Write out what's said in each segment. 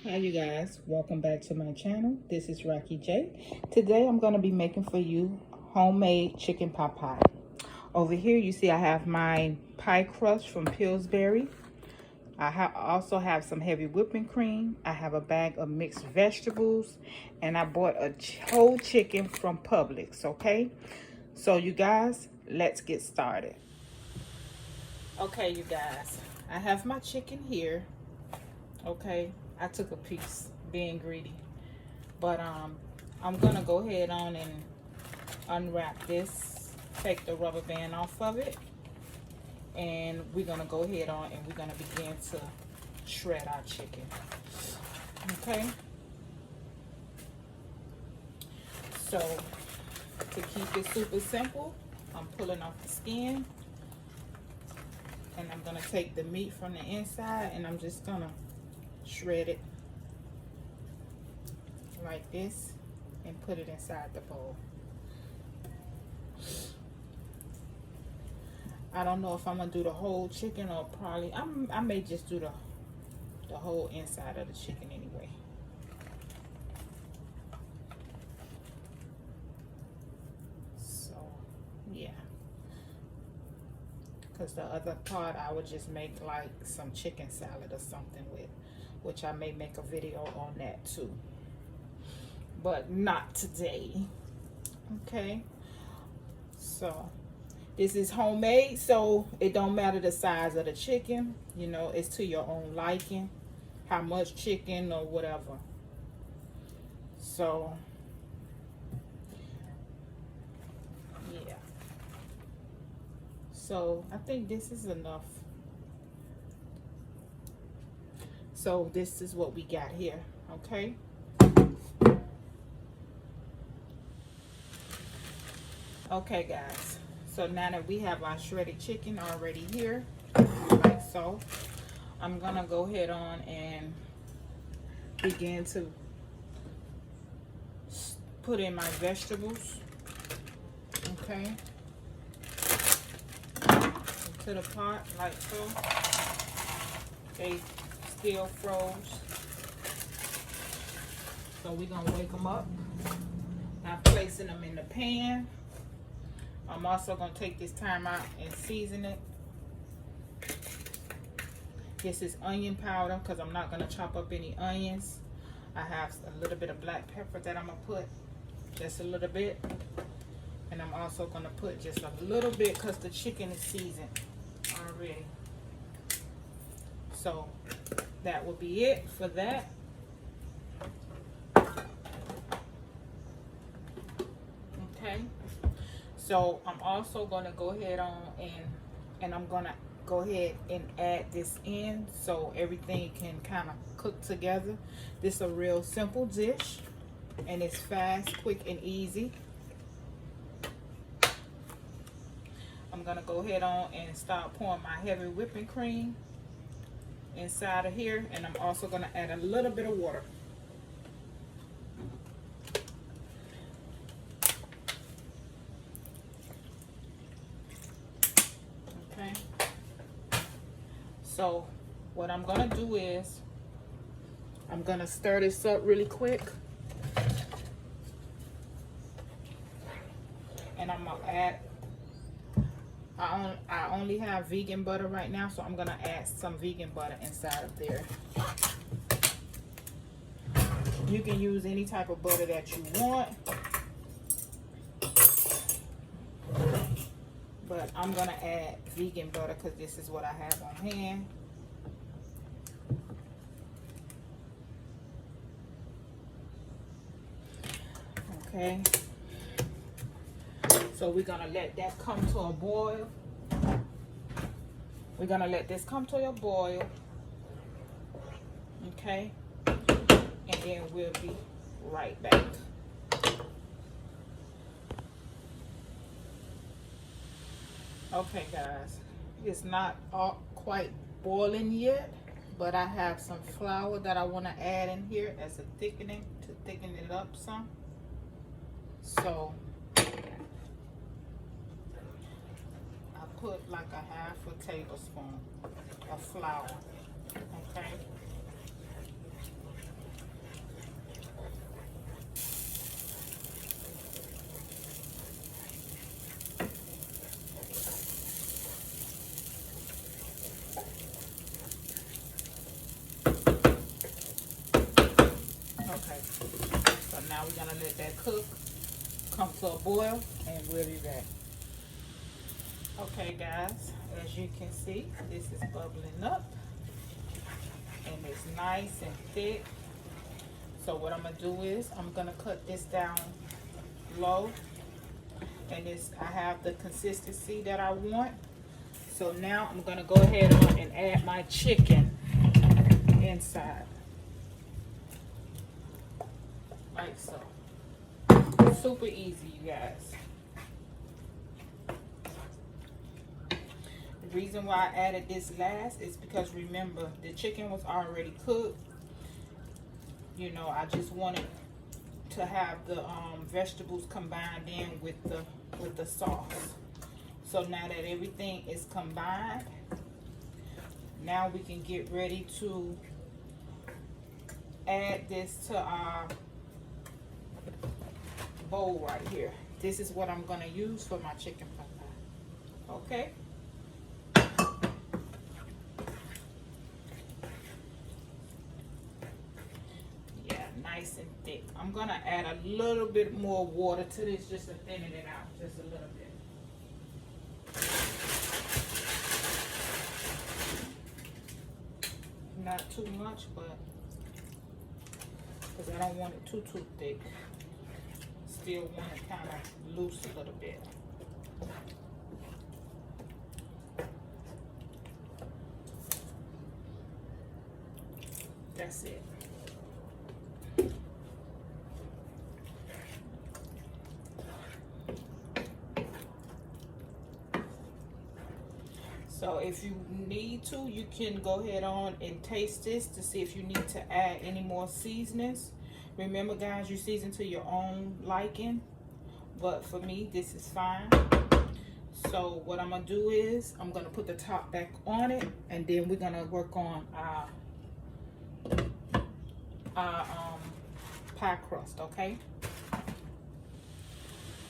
Hi you guys, welcome back to my channel. This is Rocky J. Today I'm going to be making for you homemade chicken pot pie. Over here you see I have my pie crust from Pillsbury. I also have some heavy whipping cream. I have a bag of mixed vegetables, and I bought a whole chicken from Publix, okay? So you guys, let's get started. Okay you guys, I have my chicken here. Okay, I took a piece being greedy, but I'm gonna go ahead on and unwrap this, take the rubber band off of it, and we're gonna go ahead on and we're gonna begin to shred our chicken. Okay, so to keep it super simple, I'm pulling off the skin, and I'm gonna take the meat from the inside, and I'm just gonna shred it like this and put it inside the bowl. I don't know if I'm gonna do the whole chicken or probably I may just do the whole inside of the chicken anyway. So yeah, because the other part I would just make like some chicken salad or something with, which I may make a video on that too, but not today. Okay, so this is homemade, so it don't matter the size of the chicken, you know, it's to your own liking, how much chicken or whatever. So yeah, so I think this is enough. So this is what we got here. Okay, okay guys, so now that we have our shredded chicken already here, like so, I'm gonna go ahead on and begin to put in my vegetables. Okay, into the pot like so. They still froze, so we're gonna wake them up. I'm placing them in the pan. I'm also gonna take this time out and season it. This is onion powder because I'm not gonna chop up any onions. I have a little bit of black pepper that I'm gonna put, just a little bit. And I'm also gonna put just a little bit because the chicken is seasoned already. So that will be it for that. Okay, so I'm also going to go ahead on and I'm going to go ahead and add this in so everything can kind of cook together. This is a real simple dish, and it's fast, quick, and easy. I'm going to go ahead on and start pouring my heavy whipping cream inside of here, and I'm also going to add a little bit of water. Okay, so what I'm going to do is I'm going to stir this up really quick, and I'm going to add, I only have vegan butter right now, so I'm gonna add some vegan butter inside of there. You can use any type of butter that you want, but I'm gonna add vegan butter because this is what I have on hand. Okay, so we're gonna let that come to a boil. We're gonna let this come to a boil, okay, and then we'll be right back. Okay guys, it's not all quite boiling yet, but I have some flour that I want to add in here as a thickening to thicken it up some. So put like a half a tablespoon of flour. Okay, So now we're gonna let that cook, come to a boil, and we'll be back. Okay guys, as you can see, this is bubbling up and it's nice and thick. So what I'm gonna do is I'm gonna cut this down low, and I have the consistency that I want. So now I'm gonna go ahead on and add my chicken inside, like so. Super easy, you guys. The reason why I added this last is because, remember, the chicken was already cooked. You know, I just wanted to have the vegetables combined in with the sauce. So now that everything is combined, now we can get ready to add this to our bowl right here. This is what I'm gonna use for my chicken pot pie. Okay. Yeah, nice and thick. I'm gonna add a little bit more water to this just to thin it out, just a little bit. Not too much, but because I don't want it too thick. Still want it kind of loose a little bit. That's it. So if you need to, you can go ahead on and taste this to see if you need to add any more seasonings. Remember guys, you season to your own liking, but for me this is fine. So what I'm gonna do is I'm gonna put the top back on it, and then we're gonna work on our pie crust.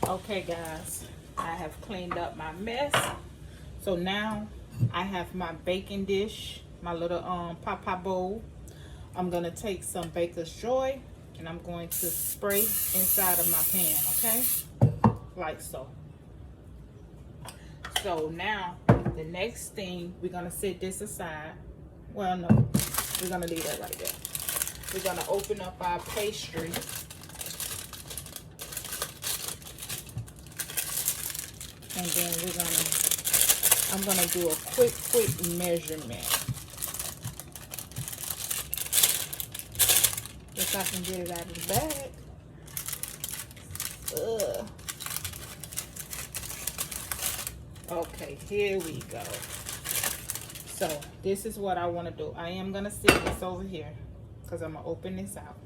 Okay guys, I have cleaned up my mess. So now I have my baking dish, my little pot pie bowl. I'm gonna take some Baker's Joy and I'm going to spray inside of my pan, okay? Like so. So now the next thing, we're gonna set this aside. Well, no, we're gonna leave that right there. We're gonna open up our pastry. And then I'm gonna do a quick measurement. If I can get it out of the bag. Okay, here we go. So this is what I want to do. I am gonna sit this over here because I'm gonna open this out.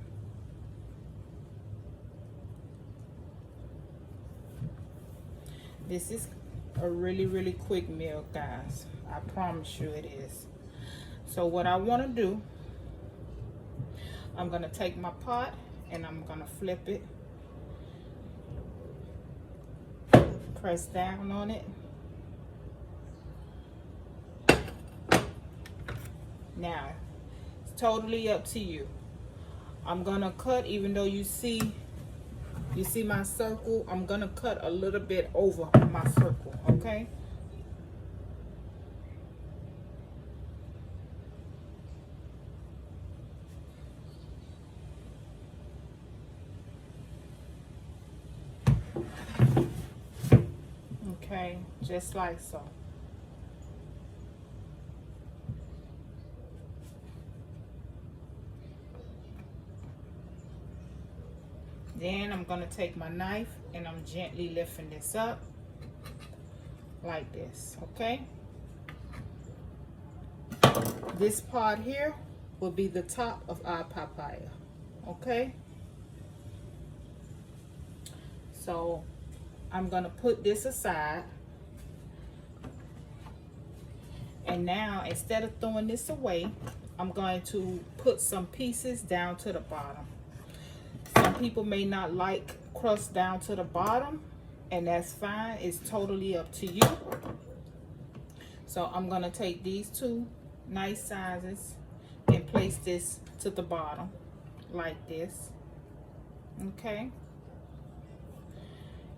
This is a really quick meal, guys. I promise you it is. So what I want to do, I'm gonna take my pot and I'm gonna flip it, press down on it. Now it's totally up to you. I'm gonna cut, even though you see my circle, I'm gonna cut a little bit over my circle, okay? Okay, just like so. Then I'm gonna take my knife and I'm gently lifting this up like this, okay? This part here will be the top of our papaya, okay? So I'm gonna put this aside. And now, instead of throwing this away, I'm going to put some pieces down to the bottom. Some people may not like crust down to the bottom, and that's fine. It's totally up to you. So I'm gonna take these two nice sizes and place this to the bottom like this. Okay.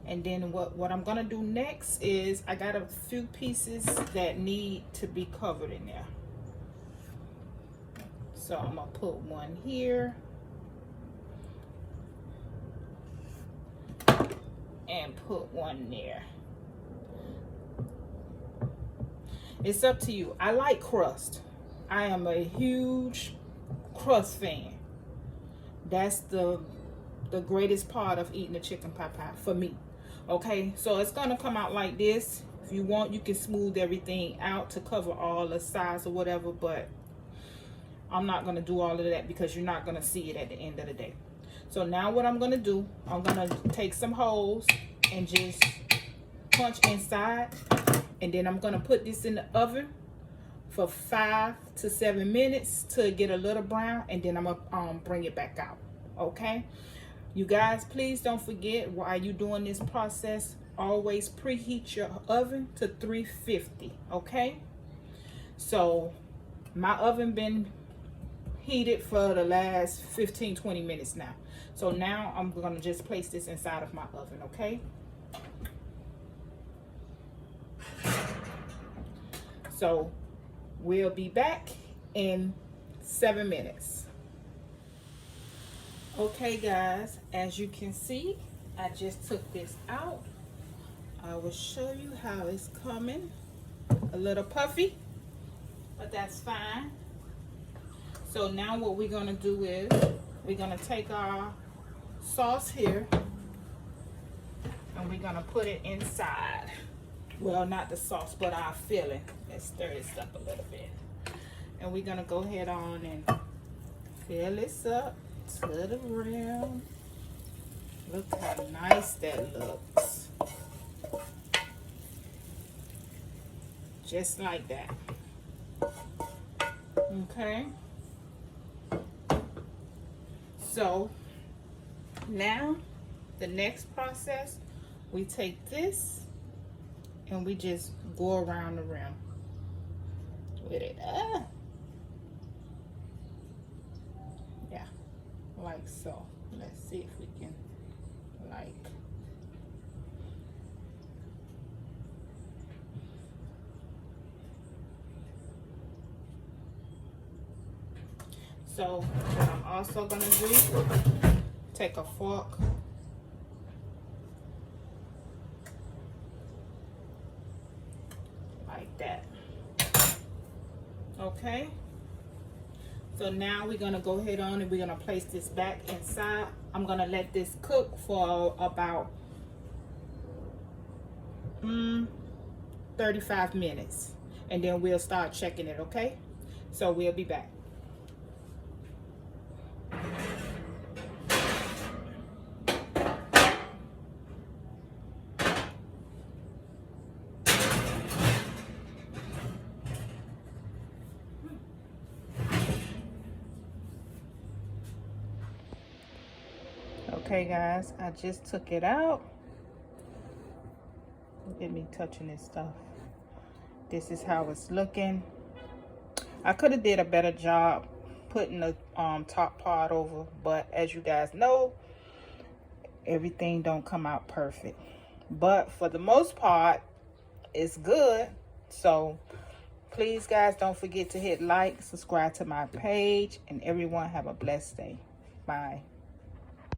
And then what I'm gonna do next is I got a few pieces that need to be covered in there. So I'm gonna put one here and put one there. It's up to you. I like crust. I am a huge crust fan. That's the greatest part of eating a chicken pot pie for me. Okay, so it's gonna come out like this. If you want, you can smooth everything out to cover all the sides or whatever, but I'm not gonna do all of that because you're not gonna see it at the end of the day. So now what I'm gonna do, I'm gonna take some holes and just punch inside, and then I'm gonna put this in the oven for 5 to 7 minutes to get a little brown, and then I'm gonna bring it back out. Okay, you guys, please don't forget, while you're doing this process, always preheat your oven to 350. Okay, so my oven been heated for the last 15-20 minutes now. So now I'm gonna just place this inside of my oven. Okay, so we'll be back in 7 minutes. Okay guys, as you can see, I just took this out. I will show you how it's coming. A little puffy, but that's fine. So now what we're gonna do is we're gonna take our sauce here and we're gonna put it inside. Well, not the sauce, but our filling. Let's stir this up a little bit. And we're gonna go ahead on and fill this up to the rim. Look how nice that looks. Just like that. Okay. So now the next process, we take this and we just go around the rim with it. Yeah, like so. Let's see if we can, like, so what I'm also gonna do, take a fork like that. Okay, so now we're gonna go ahead on and we're gonna place this back inside. I'm gonna let this cook for about 35 minutes, and then we'll start checking it. Okay, so we'll be back. Okay guys, I just took it out. Look at me touching this stuff. This is how it's looking. I could have did a better job putting the top part over, but as you guys know, everything don't come out perfect. But for the most part, it's good. So please guys, don't forget to hit like, subscribe to my page, and everyone have a blessed day. Bye.